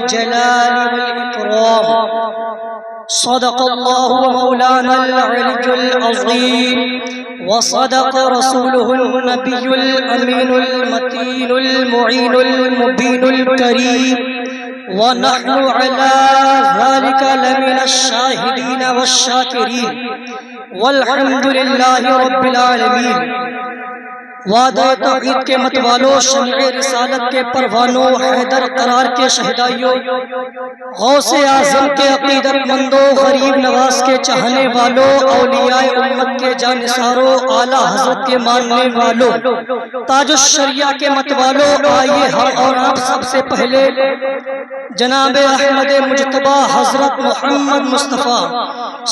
الجلال والإكرام. صدق الله مولانا العلي العظيم، وصدق رسوله النبي الأمين المتين المعين المبين الكريم، ونحن على ذلك لمن الشاهدين والشاكرين، والحمد لله رب العالمين. وعدہ توحید کے متوالو، شمع رسالت کے پروانوں، حیدر قرار کے شہدائیوں، غوث اعظم کے عقیدت مندوں، غریب نواز کے چاہنے والوں، اولیاء امت کے جانثاروں، اعلیٰ حضرت کے ماننے والوں، تاج الشریعہ کے متوالوں، آئیے ہم اور آپ سب سے پہلے جناب احمد مجتبی حضرت محمد مصطفیٰ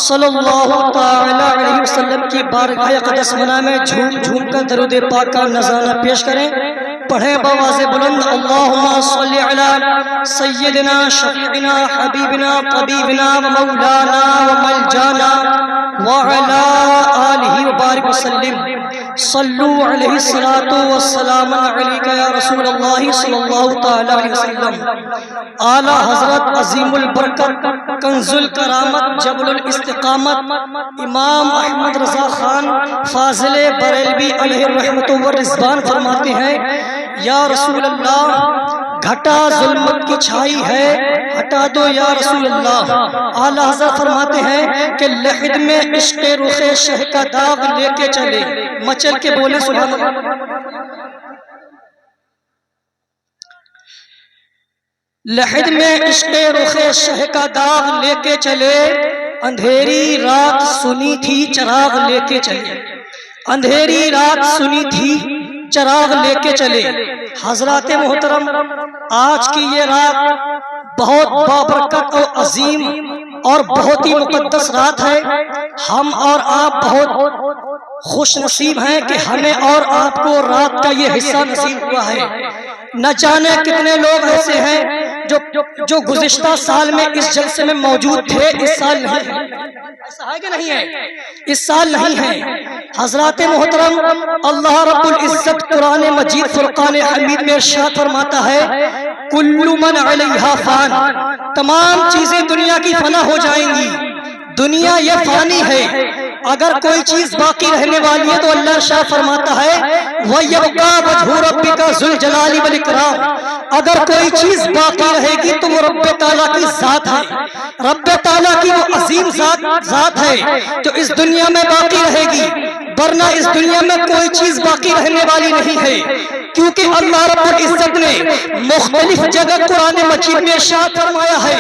صلی اللہ تعالی علیہ وسلم کی بارگاہ اقدس منا میں جھوم جھوم کر درود پاک کا نذرانہ پیش کریں. پڑھیں بآواز بلند اللہم صلی علی سیدنا شفیعنا حبیبنا طبیبنا ومولانا وملجانا وعلی آلہ وبارک وسلم. صلو علیہ الصلاۃ والسلام علیک یا رسول اللہ صلی اللہ تعالی علیہ وسلم. اعلیٰ حضرت عظیم البرکت، کنز الکرامت، جبل الاستقامت، امام احمد رضا خان فاضل بریلوی علیہ الرحمت والرضوان فرماتے ہیں یا رسول اللہ گھٹا ظلمت کی چھائی ہے، ہٹا دو یا رسول اللہ. اعلیٰ حضرت فرماتے ہیں کہ لحد میں عشق رخ شہ کا داغ لے کے چلے. مچل کے بولے سبحان اللہ. لحد میں عشق رخ شہ کا داغ لے کے چلے، اندھیری رات سنی تھی چراغ لے کے چلے. اندھیری رات سنی تھی چراغ لے کے چلے. حضرات محترم، آج کی یہ رات بہت بابرکت اور عظیم اور بہت ہی مقدس رات ہے. ہم اور آپ بہت خوش نصیب ہیں کہ ہمیں اور آپ کو رات کا یہ حصہ نصیب ہوا ہے. نہ جانے کتنے لوگ ایسے ہیں جو گزشتہ سال میں اس جلسے میں موجود تھے، اس سال نہیں ہے. ایسا ہے کہ نہیں ہے؟ اس سال نہیں ہے. حضرات محترم، اللہ رب العزت قرآن مجید فرقان حمید میں ارشاد فرماتا ہے کل من علیہا فان. تمام چیزیں دنیا کی فنا ہو جائیں گی. دنیا یہ فانی ہے. اگر کوئی چیز باقی رہنے والی ہے تو اللہ شاہ فرماتا ہے وَيَبْقَى وَجْهُ رَبِّكَ ذُو الْجَلَالِ وَالْإِكْرَامِ. اگر کوئی چیز باقی رہے گی تو وہ رب تعالیٰ کی ذات ہے. رب تعالیٰ کی وہ عظیم ذات ہے جو اس دنیا میں باقی رہے گی، ورنہ اس دنیا میں کوئی چیز باقی رہنے والی نہیں ہے. کیونکہ اللہ رب العزت نے مختلف جگہ قرآن مجید میں ارشاد فرمایا ہے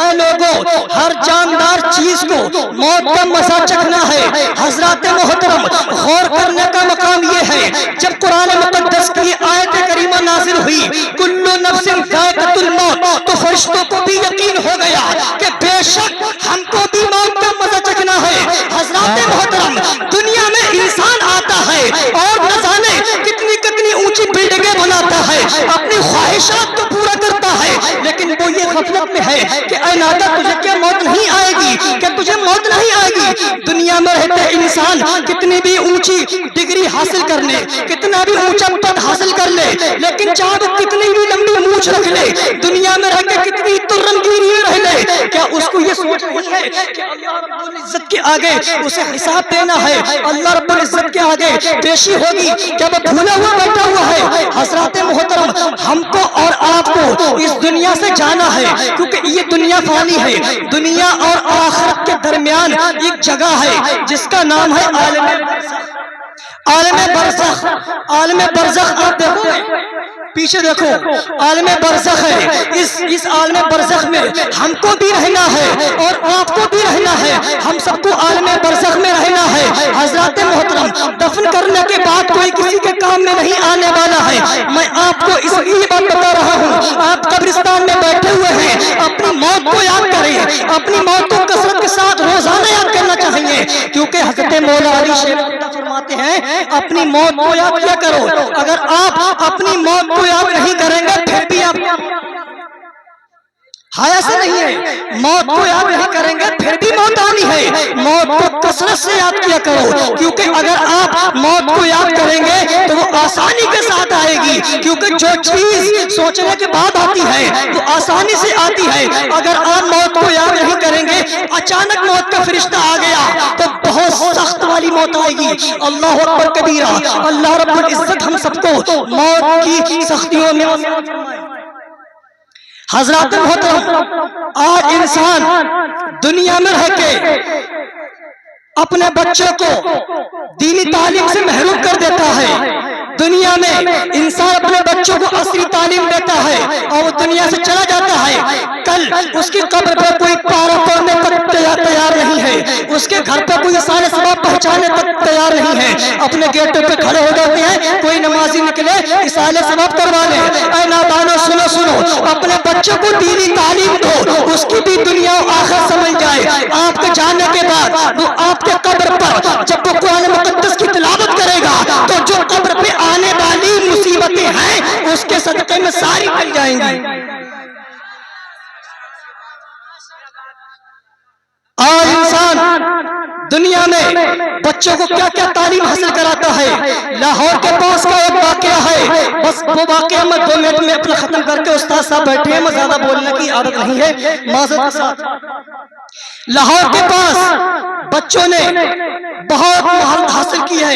اے لوگوں، ہر جاندار چیز کو موت کا مزہ چکھنا ہے. حضرات محترم، غور کرنے کا مقام یہ ہے جب قرآن مقدس کی آیت کریمہ نازل ہوئی کل نفس ذائقۃ الموت، تو فرشتوں کو بھی یقین ہو گیا کہ بے شک ہم کو بھی موت کا مزہ چکھنا ہے. حضرات محترم، دنیا میں انسان آتا ہے اور نہ جانے کتنی کتنی اونچی بلڈنگیں بناتا ہے، اپنی خواہشات کو پورا کرتا ہے، لیکن وہ یہ غفلت میں ہے کہ اے نادا تجھے کیا موت نہیں آئے گی؟ کہ تجھے موت نہیں آئے گی؟ دنیا میں رہتے انسان کتنی بھی اونچی ڈگری حاصل کر لے، کتنا بھی اونچا پد حاصل کر لے، لیکن چاہے وہ کتنی بھی لمبی مونچھ رکھ لے، دنیا میں رہ کے کتنی ترنگیری رہ لے، کیا اس کو یہ سوچ نہیں ہے کہ اللہ رب العزت کے آگے اسے حساب دینا ہے؟ اللہ رب العزت کے آگے پیشی ہوگی. کیا وہ بھولا ہوا بیٹھا ہوا ہے؟ حضرات محترم، ہم کو اور آپ کو اس دنیا سے جانا ہے کیونکہ یہ دنیا فانی ہے. دنیا اور آخرت کے درمیان ایک جگہ ہے جس کا نام ہے عالم برزخ. عالم برزخ، عالم برزخ آپ دیکھو پیچھے دیکھو، عالم برزخ ہے. اس عالم برزخ میں ہم کو بھی رہنا ہے اور آپ کو بھی رہنا ہے. ہم سب کو عالم برزخ میں رہنا ہے. حضرات محترم، دفن کرنے کے بعد کوئی کسی کے کام میں نہیں آنے والا ہے. میں آپ کو اس لیے بات بتا رہا ہوں، آپ قبرستان میں بیٹھے ہوئے ہیں، اپنی موت کو یاد کریں. اپنی موت کو کثرت کے ساتھ روزانہ یاد کرنا چاہیے، کیونکہ حضرت مولا علی شیخ فرماتے ہیں اپنی موت کو یاد کیا کرو. اگر آپ اپنی موت کو یاد نہیں کریں گے پھر بھی آپ ہاں ایسا نہیں ہے، موت کو یاد نہیں کریں گے پھر بھی موت آنی ہے، موت کو کثرت سے یاد کیا کرو، کیونکہ اگر آپ موت کو یاد کریں گے تو وہ آسانی کے ساتھ آئے گی، کیونکہ جو چیز سوچنے کے بعد آتی ہے وہ آسانی سے آتی ہے۔ اگر آپ موت کو یاد نہیں کریں گے، اچانک موت کا فرشتہ آ گیا تو بہت سخت والی موت آئے گی۔ اللہ اکبر کبیرہ، اللہ رب العزت ہم سب کو موت کی سختیوں میں حضرات محترم، آج انسان دنیا میں رہ کے اپنے بچوں کو دینی تعلیم سے محروم کر دیتا ہے۔ دنیا میں انسان اپنے بچوں کو عصری تعلیم دیتا ہے اور وہ دنیا سے چلا جاتا ہے، کل اس کی قبر پہ کوئی پارا پڑھنے تک تیار نہیں ہے، اس کے گھر پہ کوئی سارے سبب پہنچانے تک تیار نہیں ہے، اپنے گیٹوں پہ کھڑے ہو جاتے ہیں، کوئی نمازی نکلے اسالے سبب کروا لے۔ اے نادانو سنو سنو، اپنے بچوں کو دینی تعلیم دو، اس کی بھی دنیا و آخرت سمجھ جائے۔ آپ کے جانے کے بعد وہ آپ کے قبر پر جب وہ قرآن مقدس کی تلاوت کرے گا تو جو قبر پہ آنے والی مصیبتیں ہیں اس کے صدقے میں ساری مل جائیں گی۔ آج انسان دنیا میں بچوں کو کیا کیا تعلیم حاصل کراتا ہے۔ لاہور کے پاس کا ایک واقعہ ہے، بس وہ واقعہ میں 2 منٹ میں اپنا ختم کر کے استاد صاحب بیٹھے ہیں، میں زیادہ بولنے کی عادت نہیں ہے، معذرت کے ساتھ۔ لاہور کے پاس بچوں نے بہت مہارت حاصل کی ہے،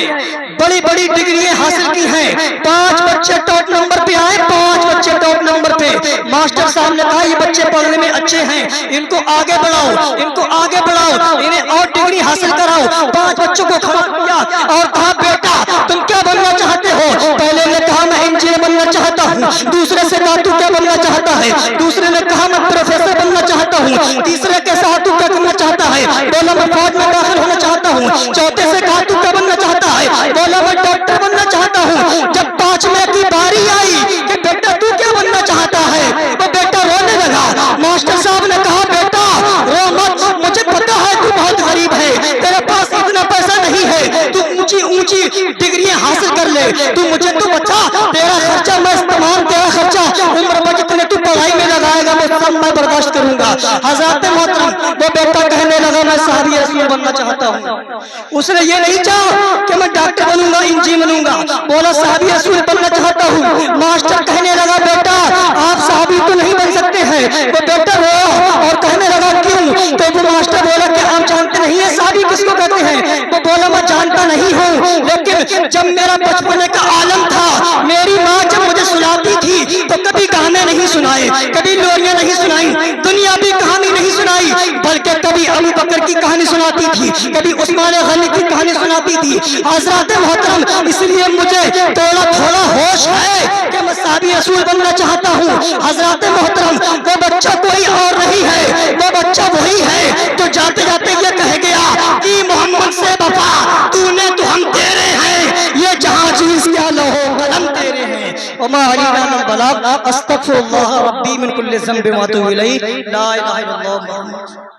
بڑی بڑی ڈگریاں حاصل کی ہیں، 5 بچے ٹاپ نمبر پہ آئے، 5 بچے ٹاپ نمبر پہ۔ ماسٹر صاحب نے کہا یہ بچے پڑھنے میں اچھے ہیں، ان کو آگے بڑھاؤ، ان کو آگے بڑھاؤ، انہیں اور ڈگری حاصل کراؤ۔ 5 بچوں کو کھڑا کیا اور کہا بیٹا تم کیا بننا چاہتے ہو؟ پہلے نے کہا میں انجینئر بننا چاہتا ہوں، دوسرے سے کہا تو کیا بننا چاہتا ہے؟ دوسرے نے کہا میں پروفیسر بننا چاہتا ہوں، تیسرے کے ساتھ تو کیا کرنا چاہتا ہے؟ بولا میں فوج میں داخل ہونا چاہتا ہوں۔ چوتھے سے کہا تو کیا بننا چاہتا ہے؟ بولا میں ڈاکٹر بننا چاہتا ہوں۔ جب 5ویں کی باری آئی کہ بیٹا تو کیا بننا چاہتا ہے، وہ بیٹا رونے لگا۔ ماسٹر صاحب نے کہا بیٹا رو مت، مجھے پتا ہے تو بہت غریب ہے، تیرے پاس اتنا پیسہ نہیں ہے، تو اونچی اونچی ڈگریاں حاصل کر لے، تو مجھے تو بچا، تیرا خرچہ میں استعمال، تیرا خرچہ عمر بھر جتنے تو پڑھائی میں لگائے گا وہ سب میں برداشت کروں گا۔ حضرات محترم، وہ بیٹا کہنے لگا میں صحابی رسول بننا چاہتا ہوں۔ اس نے یہ نہیں چاہا کہ میں ڈاکٹر بنوں گا، انجینئر بنوں گا، بولا صحابی رسول بننا چاہتا ہوں۔ ماسٹر کہنے لگا بیٹا آپ صحابی تو نہیں بن سکتے ہیں۔ وہ بیٹا رویا اور کہنے لگا کیوں؟ تو وہ ماسٹر بولا کہ آپ جانتے نہیں ہیں صحابی کس کو کہتے ہیں؟ وہ بولا میں جانتا نہیں ہوں، لیکن جب میرا بچپنے کا عالم تھا، میری ماں جب مجھے سناتی تھی تو کبھی گانے نہیں سنائے، کبھی لوریاں نہیں سنائیں، دنیاوی کہانی نہیں سنائی، بلکہ کبھی ابو بکر کی کہانی سناتی تھی، کبھی عثمان غنی کی کہانی سناتی تھی۔ حضرات محترم، اس لیے مجھے تھوڑا ہوش ہے کہ میں صحابی رسول بننا چاہتا ہوں۔ حضرات محترم، وہ بچہ کوئی اور نہیں ہے، وہ بچہ وہی ہے جو جاتے جاتے یہ کہہ گیا کہ محمد سے وفا تو نے تو ہم تیرے ہیں، یہ جہاں چیز کیا لوہو قلم تیرے ہیں۔ وما علینا من البلاغ، استغفر اللہ ربی من کل ذنب واتوب الیہ، لا الہ الا اللہ محمد۔